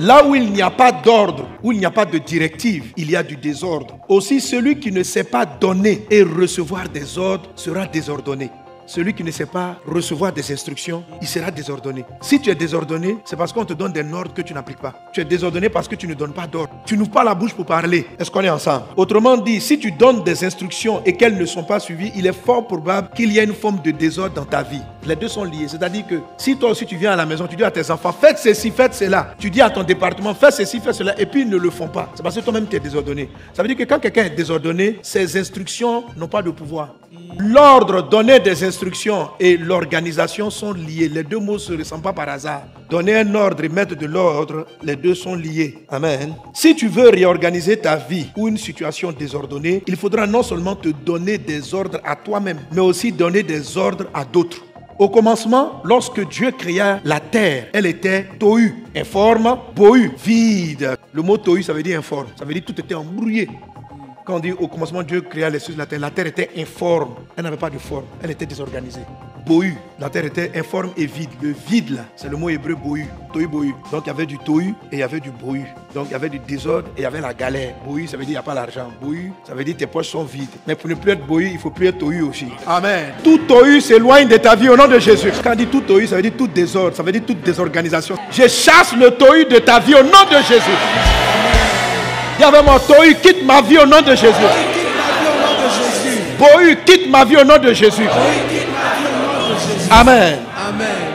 Là où il n'y a pas d'ordre, où il n'y a pas de directive, il y a du désordre. Aussi, celui qui ne sait pas donner et recevoir des ordres sera désordonné. Celui qui ne sait pas recevoir des instructions, il sera désordonné. Si tu es désordonné, c'est parce qu'on te donne des ordres que tu n'appliques pas. Tu es désordonné parce que tu ne donnes pas d'ordre. Tu n'ouvres pas la bouche pour parler. Est-ce qu'on est ensemble? Autrement dit, si tu donnes des instructions et qu'elles ne sont pas suivies, il est fort probable qu'il y ait une forme de désordre dans ta vie. Les deux sont liés. C'est-à-dire que si toi aussi tu viens à la maison, tu dis à tes enfants, faites ceci, faites cela. Tu dis à ton département, faites ceci, faites cela. Et puis ils ne le font pas. C'est parce que toi-même tu es désordonné. Ça veut dire que quand quelqu'un est désordonné, ses instructions n'ont pas de pouvoir. L'ordre, donner des instructions et l'organisation sont liés. Les deux mots ne se ressemblent pas par hasard. Donner un ordre et mettre de l'ordre, les deux sont liés. Amen. Si tu veux réorganiser ta vie ou une situation désordonnée, il faudra non seulement te donner des ordres à toi-même, mais aussi donner des ordres à d'autres. Au commencement, lorsque Dieu créa la terre, elle était tohu, informe, bohu, vide. Le mot tohu, ça veut dire informe. Ça veut dire tout était embrouillé. Quand on dit au commencement Dieu créa les cieux de la terre était informe. Elle n'avait pas de forme, elle était désorganisée. Bohu, la terre était informe et vide. Le vide là, c'est le mot hébreu bohu, tohu bohu. Donc il y avait du tohu et il y avait du bohu. Donc il y avait du désordre et il y avait la galère. Bohu, ça veut dire il n'y a pas d'argent. Bohu, ça veut dire tes poches sont vides. Mais pour ne plus être bohu, il faut plus être tohu aussi. Amen. Tout tohu s'éloigne de ta vie au nom de Jésus. Quand on dit tout tohu, ça veut dire tout désordre, ça veut dire toute désorganisation. Je chasse le tohu de ta vie au nom de Jésus. Dis avec moi, tohu, quitte ma vie au nom de Jésus. Bohu, quitte ma vie au nom de Jésus. Amen. Amen.